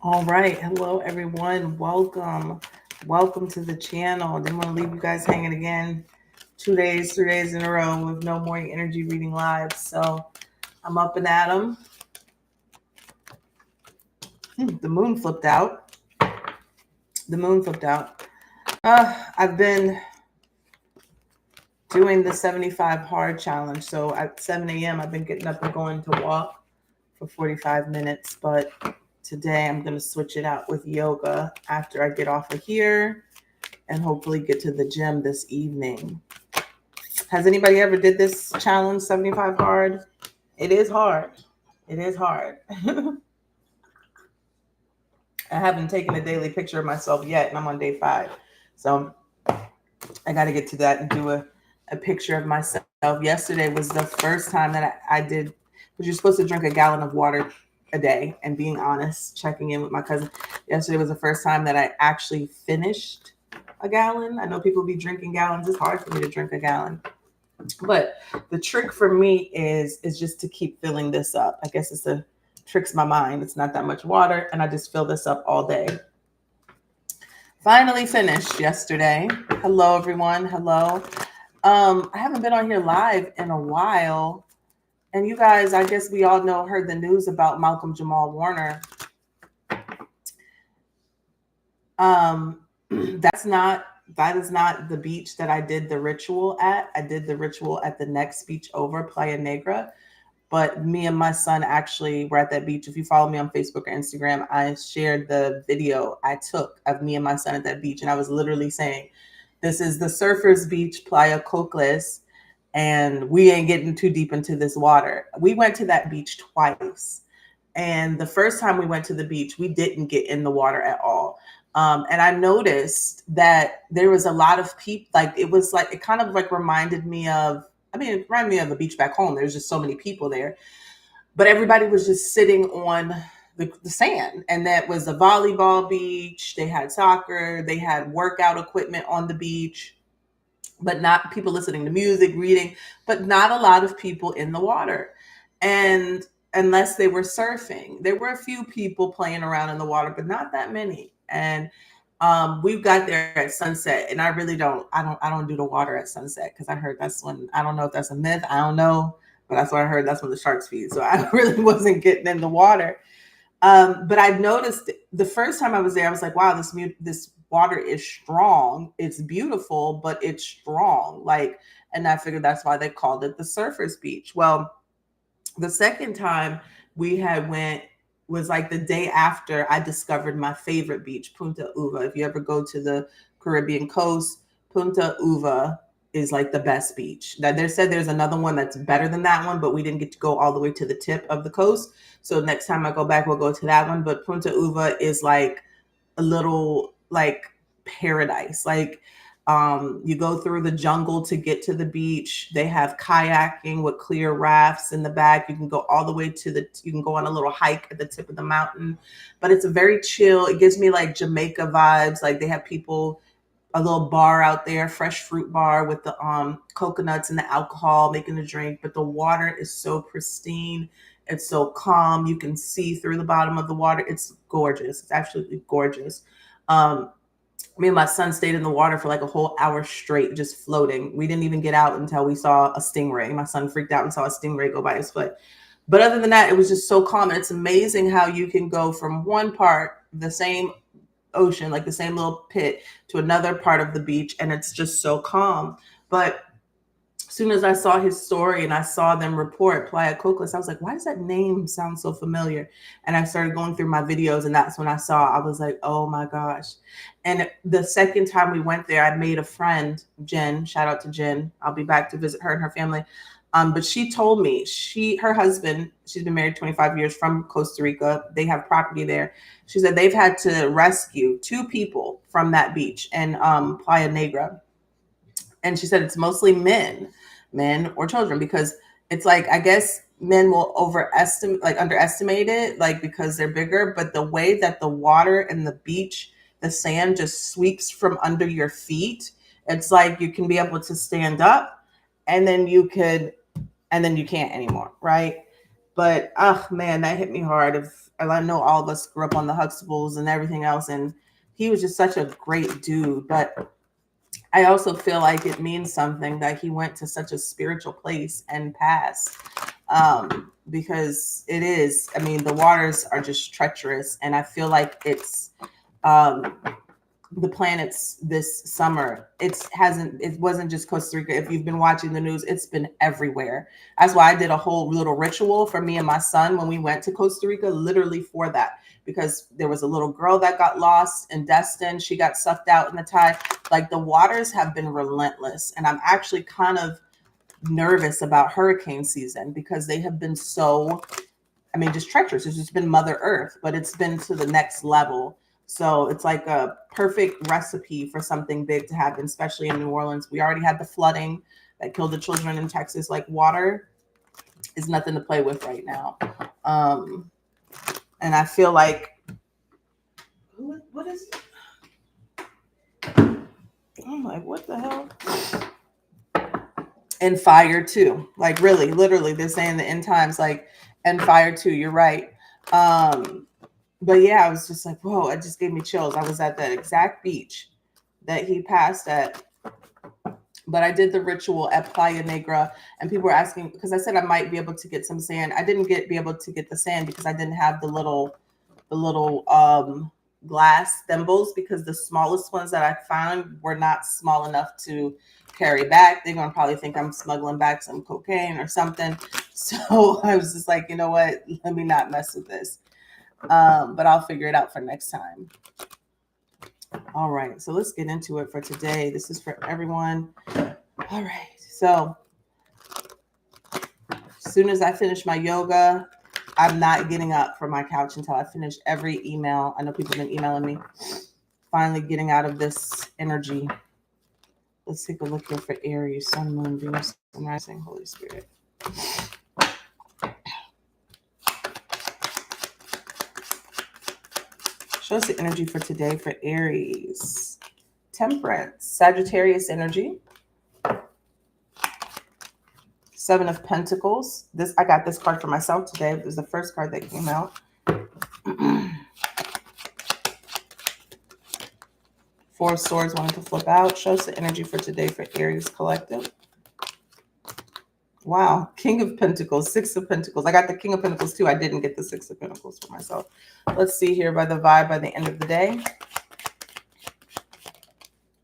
All right. Hello, everyone. Welcome to the channel. Didn't want to leave you guys hanging again. 2 days, 3 days in a row with no morning energy reading live. So I'm up and at 'em. The moon flipped out. The moon flipped out. I've been doing the 75 hard challenge. So at 7 a.m., I've been getting up and going to walk for 45 minutes. But today I'm going to switch it out with yoga after I get off of here and hopefully get to the gym this evening. Has anybody ever did this challenge 75 hard? It is hard. It is hard. I haven't taken a daily picture of myself yet, and I'm on day 5. So I got to get to that and do a picture of myself. Yesterday was the first time that I did, because you're supposed to drink a gallon of water a day, and being honest, checking in with my cousin. Yesterday was the first time that I actually finished a gallon. I know people be drinking gallons. It's hard for me to drink a gallon. But the trick for me is just to keep filling this up. I guess tricks my mind. It's not that much water, and I just fill this up all day. Finally finished yesterday. Hello, everyone. Hello. I haven't been on here live in a while. And you guys, I guess we all heard the news about Malcolm Jamal Warner. That is not the beach that I did the ritual at. I did the ritual at the next beach over, Playa Negra. But me and my son actually were at that beach. If you follow me on Facebook or Instagram, I shared the video I took of me and my son at that beach. And I was literally saying, this is the surfers beach, Playa Cocles, and we ain't getting too deep into this water. We went to that beach twice. And the first time we went to the beach, we didn't get in the water at all. And I noticed that there was a lot of people, it kind of like reminded me of, it reminded me of a beach back home. There's just so many people there. But everybody was just sitting on the sand. And that was a volleyball beach. They had soccer. They had workout equipment on the beach. But not people listening to music, reading, but not a lot of people in the water. And unless they were surfing, there were a few people playing around in the water, but not that many. And we got there at sunset, and I don't do the water at sunset, because I heard that's when, I don't know if that's a myth, I don't know, but that's what I heard, that's when the sharks feed. So I really wasn't getting in the water. But I noticed the first time I was there, I was like, wow, this water is strong. It's beautiful, but it's strong. And I figured that's why they called it the Surfers Beach. Well, the second time we had went was like the day after I discovered my favorite beach, Punta Uva. If you ever go to the Caribbean coast, Punta Uva is like the best beach. That they said there's another one that's better than that one, but we didn't get to go all the way to the tip of the coast. So next time I go back, we'll go to that one. But Punta Uva is like a little like paradise. You go through the jungle to get to the beach. They have kayaking with clear rafts in the back. You can go all the way you can go on a little hike at the tip of the mountain, but it's a very chill. It gives me like Jamaica vibes. Like they have a little bar out there, fresh fruit bar with the coconuts and the alcohol, making a drink. But the water is so pristine. It's so calm. You can see through the bottom of the water. It's gorgeous. It's absolutely gorgeous. Me and my son stayed in the water for like a whole hour straight, just floating. We didn't even get out until we saw a stingray. My son freaked out and saw a stingray go by his foot. But other than that, it was just so calm. And it's amazing how you can go from one part, the same ocean, like the same little pit, to another part of the beach, and it's just so calm. But as soon as I saw his story and I saw them report Playa Cocles, I was like, why does that name sound so familiar? And I started going through my videos, and that's when I was like, oh my gosh. And the second time we went there, I made a friend, Jen. Shout out to Jen. I'll be back to visit her and her family. But she told me her husband, she's been married 25 years, from Costa Rica. They have property there. She said they've had to rescue 2 people from that beach in Playa Negra. And she said it's mostly men or children, because it's like, I guess men will underestimate it, like because they're bigger. But the way that the water and the beach, the sand just sweeps from under your feet, it's like you can be able to stand up, and then you can't anymore, right? But oh man, that hit me hard. I know all of us grew up on the Huxtables and everything else, and he was just such a great dude. But I also feel like it means something that he went to such a spiritual place and passed. Because it is, I mean, the waters are just treacherous, and I feel like it's um, the planets this summer. It wasn't just Costa Rica. If you've been watching the news, it's been everywhere. That's why I did a whole little ritual for me and my son when we went to Costa Rica, literally for that, because there was a little girl that got lost in Destin. She got sucked out in the tide. Like, the waters have been relentless, and I'm actually kind of nervous about hurricane season because they have been so, I mean, just treacherous. It's just been Mother Earth, but it's been to the next level. So it's like a perfect recipe for something big to happen, especially in New Orleans. We already had the flooding that killed the children in Texas. Like, water is nothing to play with right now. And I feel like, what is it? I'm like, what the hell? And fire too. Like, really, literally, they're saying the end times, like, and fire too. You're right. But yeah, I was just like, whoa, it just gave me chills. I was at that exact beach that he passed at. But I did the ritual at Playa Negra, and people were asking, because I said I might be able to get some sand. I didn't be able to get the sand because I didn't have the little glass thimbles, because the smallest ones that I found were not small enough to carry back. They're gonna probably think I'm smuggling back some cocaine or something. So I was just like, you know what? Let me not mess with this. But I'll figure it out for next time. All right, so let's get into it for today. This is for everyone. All right, so as soon as I finish my yoga, I'm not getting up from my couch until I finish every email. I know people have been emailing me. Finally getting out of this energy. Let's take a look here for Aries, Sun, Moon, Venus, and Rising, Holy Spirit. Show us the energy for today for Aries. Temperance, Sagittarius energy. Seven of Pentacles. I got this card for myself today. It was the first card that came out. Four of Swords wanting to flip out. Show us the energy for today for Aries collective. Wow. King of Pentacles, Six of Pentacles. I got the King of Pentacles too. I didn't get the Six of Pentacles for myself. Let's see here by the vibe by the end of the day.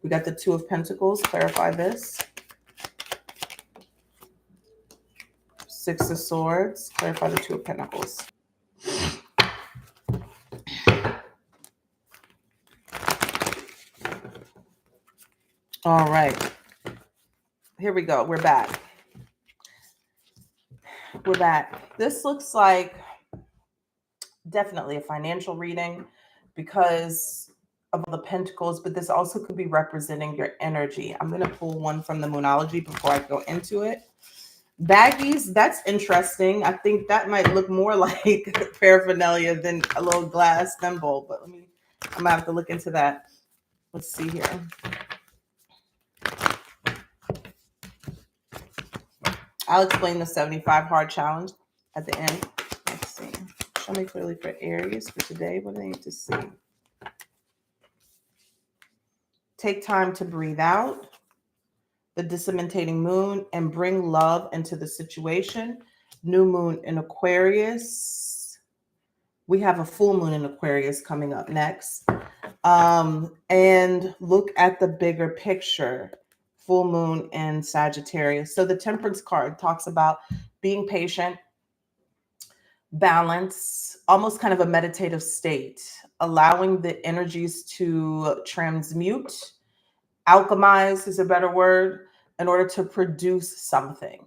We got the Two of Pentacles. Clarify this. Six of Swords. Clarify the Two of Pentacles. All right. Here we go. We're back. We're back. This looks like definitely a financial reading because of the Pentacles, but this also could be representing your energy. I'm going to pull one from the Moonology before I go into it. Baggies, that's interesting. I think that might look more like paraphernalia than a little glass thimble, but I'm going to have to look into that. Let's see here. I'll explain the 75 hard challenge at the end. Let's see. Show me clearly for Aries for today. What do they need to see? Take time to breathe out. The disseminating moon and bring love into the situation. New moon in Aquarius. We have a full moon in Aquarius coming up next. And look at the bigger picture. Full moon in Sagittarius. So the Temperance card talks about being patient, balance, almost kind of a meditative state, allowing the energies to transmute, alchemize is a better word, in order to produce something.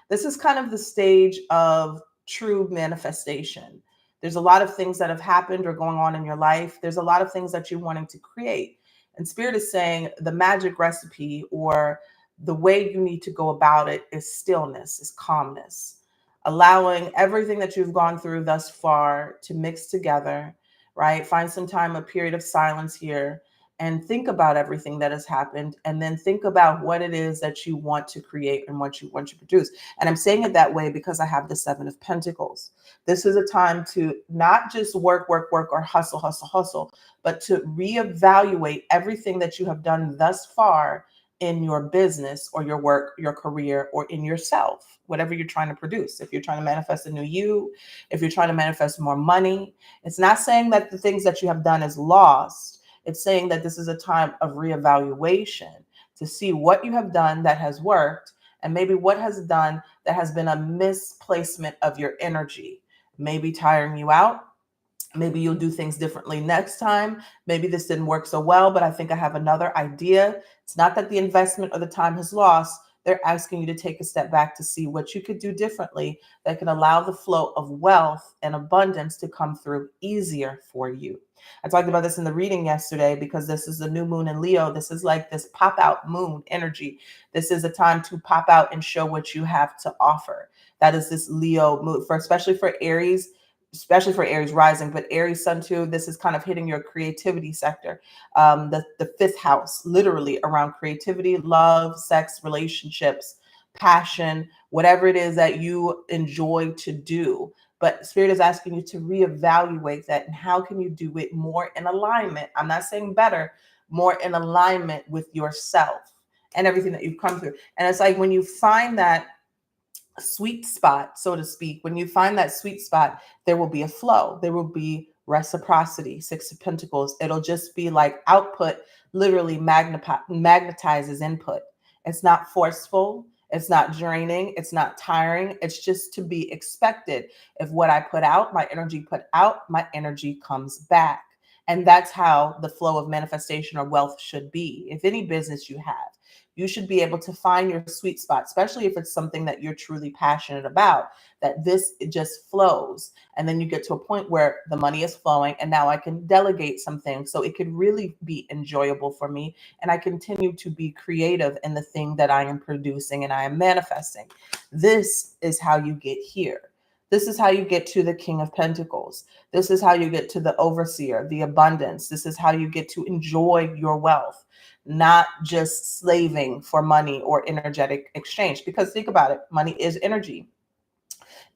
This is kind of the stage of true manifestation. There's a lot of things that have happened or going on in your life. There's a lot of things that you're wanting to create. And Spirit is saying the magic recipe or the way you need to go about it is stillness, is calmness, allowing everything that you've gone through thus far to mix together, right? Find some time, a period of silence here, and think about everything that has happened, and then think about what it is that you want to create and what you want to produce. And I'm saying it that way because I have the Seven of Pentacles. This is a time to not just work, work, work, or hustle, hustle, hustle, but to reevaluate everything that you have done thus far in your business or your work, your career, or in yourself, whatever you're trying to produce. If you're trying to manifest a new you, if you're trying to manifest more money, it's not saying that the things that you have done is lost. It's saying that this is a time of reevaluation to see what you have done that has worked, and maybe what has done that has been a misplacement of your energy, maybe tiring you out. Maybe you'll do things differently next time. Maybe this didn't work so well, but I think I have another idea. It's not that the investment or the time has lost. They're asking you to take a step back to see what you could do differently that can allow the flow of wealth and abundance to come through easier for you. I talked about this in the reading yesterday because this is the new moon in Leo. This is like this pop out moon energy. This is a time to pop out and show what you have to offer. That is this Leo moon, especially for Aries, especially for Aries rising, but Aries sun too. This is kind of hitting your creativity sector, the fifth house, literally around creativity, love, sex, relationships, passion, whatever it is that you enjoy to do. But Spirit is asking you to reevaluate that, and how can you do it more in alignment? I'm not saying better, more in alignment with yourself and everything that you've come through. And it's like when you find that sweet spot, so to speak, when you find that sweet spot, there will be a flow. There will be reciprocity. Six of Pentacles. It'll just be like output literally magnetizes input. It's not forceful. It's not draining. It's not tiring. It's just to be expected. If what I put out, my energy put out, my energy comes back. And that's how the flow of manifestation or wealth should be. If any business you have, you should be able to find your sweet spot, especially if it's something that you're truly passionate about, that this it just flows. And then you get to a point where the money is flowing, and now I can delegate some things so it could really be enjoyable for me. And I continue to be creative in the thing that I am producing and I am manifesting. This is how you get here. This is how you get to the King of Pentacles. This is how you get to the overseer, the abundance. This is how you get to enjoy your wealth, not just slaving for money or energetic exchange. Because think about it, money is energy.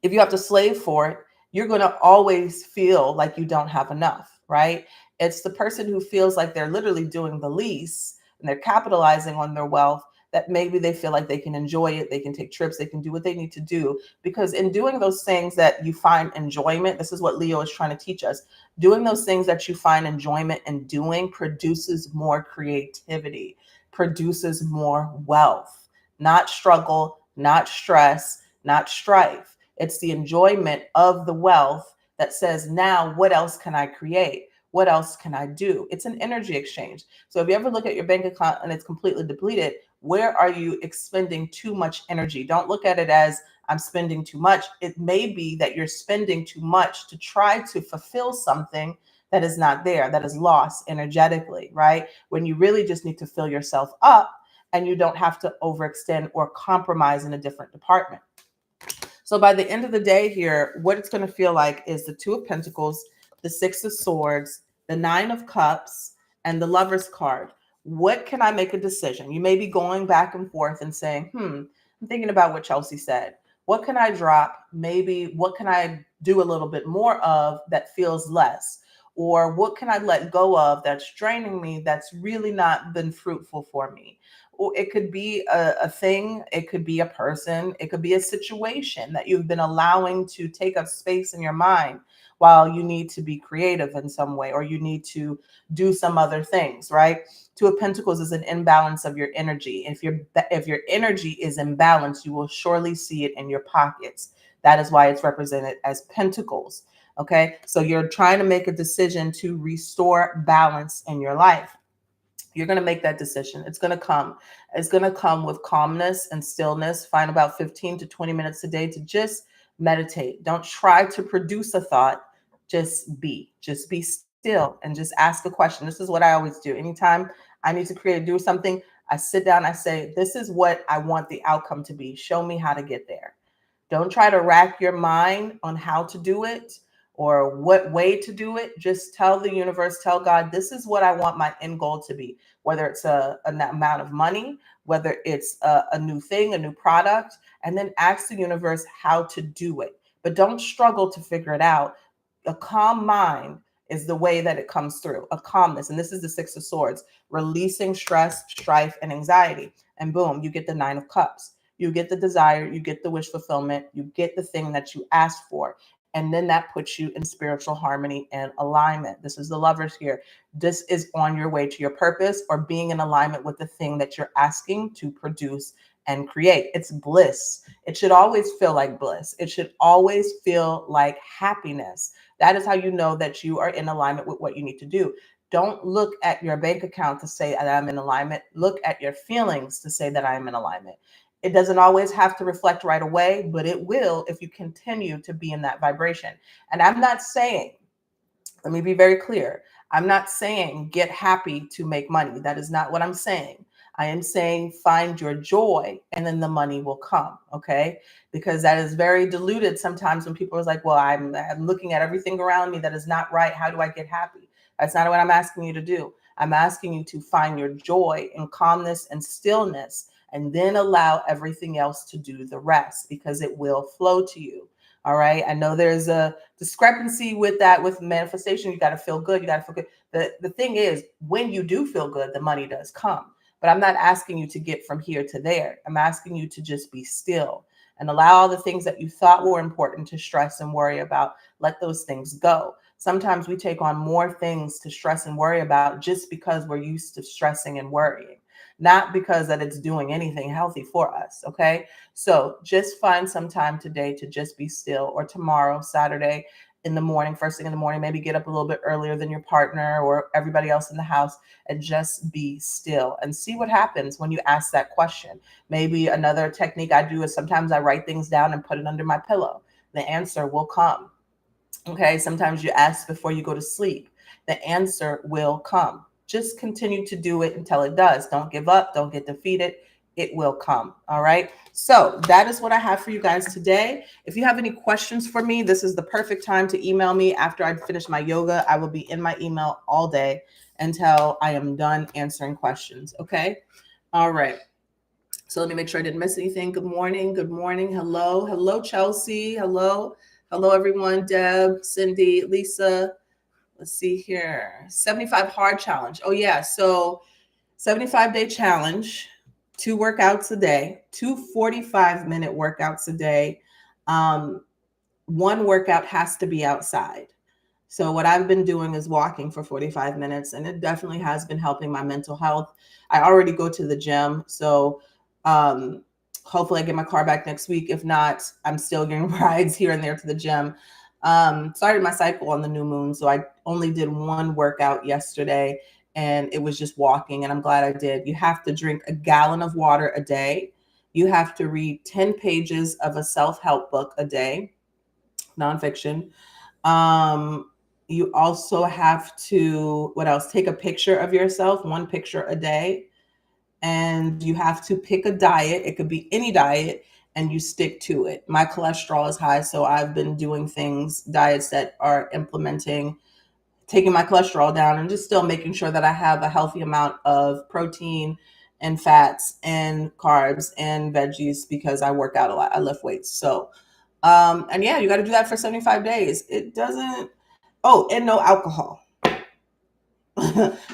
If you have to slave for it, you're going to always feel like you don't have enough, right? It's the person who feels like they're literally doing the least and they're capitalizing on their wealth, that maybe they feel like they can enjoy it, they can take trips, they can do what they need to do. Because in doing those things that you find enjoyment, this is what Leo is trying to teach us. Doing those things that you find enjoyment in doing produces more creativity, produces more wealth, not struggle, not stress, not strife. It's the enjoyment of the wealth that says, now what else can I create? What else can I do? It's an energy exchange. So if you ever look at your bank account and it's completely depleted, where are you expending too much energy? Don't look at it as I'm spending too much. It may be that you're spending too much to try to fulfill something that is not there, that is lost energetically, right? When you really just need to fill yourself up and you don't have to overextend or compromise in a different department. So by the end of the day here, what it's going to feel like is the Two of Pentacles, the Six of Swords, the Nine of Cups, and the Lover's card. What can I make a decision? You may be going back and forth and saying, I'm thinking about what Chelsea said. What can I drop? Maybe what can I do a little bit more of that feels less? Or what can I let go of that's draining me, that's really not been fruitful for me? Or it could be a thing, it could be a person, it could be a situation that you've been allowing to take up space in your mind while you need to be creative in some way, or you need to do some other things, right? Two of Pentacles is an imbalance of your energy. If your energy is imbalanced, you will surely see it in your pockets. That is why it's represented as pentacles. Okay, so you're trying to make a decision to restore balance in your life. You're going to make that decision. It's going to come. It's going to come with calmness and stillness. Find about 15 to 20 minutes a day to just meditate. Don't try to produce a thought. Just be still and just ask a question. This is what I always do. Anytime I need to do something, I sit down, I say, this is what I want the outcome to be. Show me how to get there. Don't try to rack your mind on how to do it. or what way to do it. Just tell the universe, tell God, this is what I want my end goal to be, whether it's an amount of money, whether it's a new thing, a new product, and then ask the universe how to do it. But don't struggle to figure it out. A calm mind is the way that it comes through, a calmness. And this is the Six of Swords, releasing stress, strife, and anxiety. And boom, you get the Nine of Cups. You get the desire, you get the wish fulfillment, you get the thing that you asked for. And then that puts you in spiritual harmony and alignment. This is the Lovers here. This is on your way to your purpose or being in alignment with the thing that you're asking to produce and create. It's bliss. It should always feel like bliss. It should always feel like happiness. That is how you know that you are in alignment with what you need to do. Don't look at your bank account to say that I'm in alignment. Look at your feelings to say that I am in alignment. It doesn't always have to reflect right away, but it will if you continue to be in that vibration. And I'm not saying, let me be very clear, I'm not saying get happy to make money. That is not what I'm saying. I am saying find your joy and then the money will come, okay? Because that is very diluted sometimes when people are like, well, I'm looking at everything around me that is not right. How do I get happy? That's not what I'm asking you to do. I'm asking you to find your joy in calmness and stillness and then allow everything else to do the rest because it will flow to you. All right. I know there's a discrepancy with that, with manifestation. You got to feel good. You got to feel good. The thing is, when you do feel good, the money does come. But I'm not asking you to get from here to there. I'm asking you to just be still and allow all the things that you thought were important to stress and worry about. Let those things go. Sometimes we take on more things to stress and worry about just because we're used to stressing and worrying, not because that it's doing anything healthy for us. Okay. So just find some time today to just be still, or tomorrow, Saturday in the morning, first thing in the morning, maybe get up a little bit earlier than your partner or everybody else in the house and just be still and see what happens when you ask that question. Maybe another technique I do is sometimes I write things down and put it under my pillow. The answer will come. Okay. Sometimes you ask before you go to sleep. The answer will come. Just continue to do it until it does. Don't give up. Don't get defeated. It will come. All right. So that is what I have for you guys today. If you have any questions for me, this is the perfect time to email me after I finish my yoga. I will be in my email all day until I am done answering questions. Okay. All right. So let me make sure I didn't miss anything. Good morning. Good morning. Hello. Hello, Chelsea. Hello. Hello, everyone. Deb, Cindy, Lisa. Let's see here. 75 hard challenge. Oh, yeah. So 75-day challenge, 2 workouts a day, 2 45-minute workouts a day. 1 workout has to be outside. So what I've been doing is walking for 45 minutes, and it definitely has been helping my mental health. I already go to the gym, so hopefully I get my car back next week. If not, I'm still getting rides here and there to the gym. Started my cycle on the new moon, so I only did 1 workout yesterday, and it was just walking, and I'm glad I did. You have to drink a gallon of water a day. You have to read 10 pages of a self-help book a day, nonfiction. You also have to, what else? Take a picture of yourself, 1 picture a day. And you have to pick a diet. It could be any diet, and you stick to it. My cholesterol is high, so I've been doing diets that are taking my cholesterol down and just still making sure that I have a healthy amount of protein and fats and carbs and veggies because I work out a lot. I lift weights. So, and yeah, you got to do that for 75 days. It doesn't, oh, and no alcohol.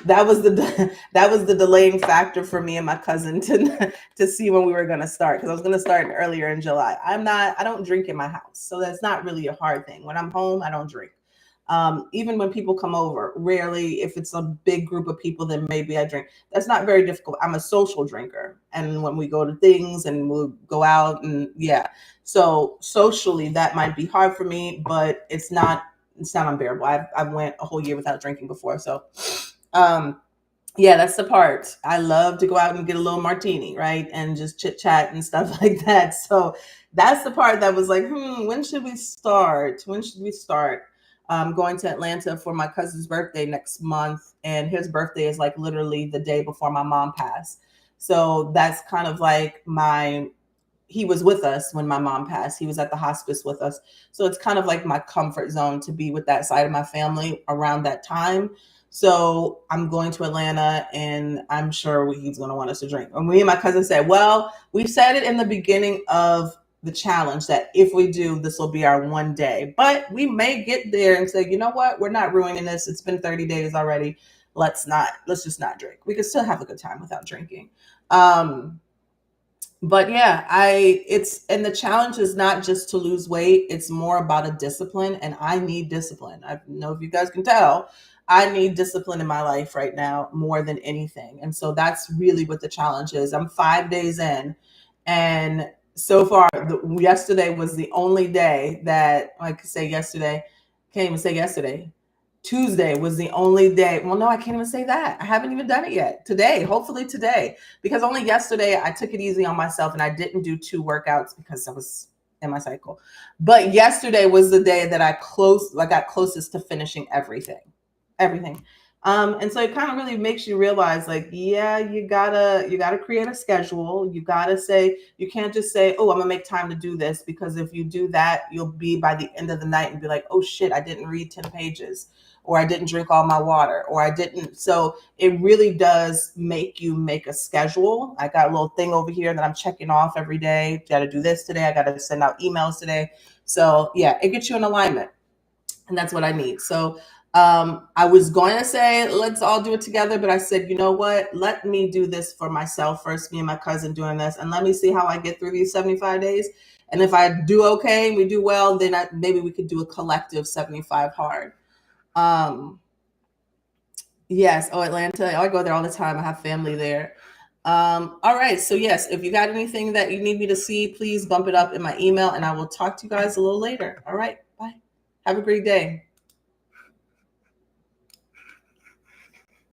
that was the delaying factor for me and my cousin to see when we were going to start, because I was going to start earlier in July. I don't drink in my house, so that's not really a hard thing. When I'm home, I don't drink. Even when people come over, rarely. If it's a big group of people, then maybe I drink. That's not very difficult. I'm a social drinker, and when we go to things and we'll go out, and yeah, so socially that might be hard for me, but it's not unbearable. I went a whole year without drinking before. So, yeah, that's the part. I love to go out and get a little martini, right? And just chit chat and stuff like that. So that's the part that was like, when should we start? When should we start? I'm going to Atlanta for my cousin's birthday next month. And his birthday is like literally the day before my mom passed. So that's kind of like he was with us when my mom passed. He was at the hospice with us. So it's kind of like my comfort zone to be with that side of my family around that time. So I'm going to Atlanta, and I'm sure he's going to want us to drink. And me and my cousin said, well, we said it in the beginning of the challenge that if we do, this will be our one day. But we may get there and say, you know what? We're not ruining this. It's been 30 days already. Let's just not drink. We could still have a good time without drinking. But yeah, and the challenge is not just to lose weight. It's more about a discipline, and I need discipline. I don't know if you guys can tell, I need discipline in my life right now more than anything. And so that's really what the challenge is. I'm 5 days in, and so far, yesterday was the only day that I could say yesterday. Can't even say yesterday. Tuesday was the only day. Well, no, I can't even say that. I haven't even done it yet. Today, hopefully today, because only yesterday I took it easy on myself and I didn't do 2 workouts because I was in my cycle. But yesterday was the day that I got closest to finishing everything. And so it kind of really makes you realize, like, yeah, you gotta create a schedule. You gotta say, you can't just say, oh, I'm gonna make time to do this, because if you do that, you'll be by the end of the night and be like, oh shit, I didn't read 10 pages, or I didn't drink all my water, or I didn't. So it really does make you make a schedule. I got a little thing over here that I'm checking off every day. Got to do this today. I got to send out emails today. So yeah, it gets you in alignment, and that's what I need. So I was going to say, let's all do it together, but I said, you know what? Let me do this for myself first, me and my cousin doing this, and let me see how I get through these 75 days. And if I do okay and we do well, then maybe we could do a collective 75 hard. Yes. Oh, Atlanta. I go there all the time. I have family there. All right. So yes, if you got anything that you need me to see, please bump it up in my email, and I will talk to you guys a little later. All right. Bye. Have a great day.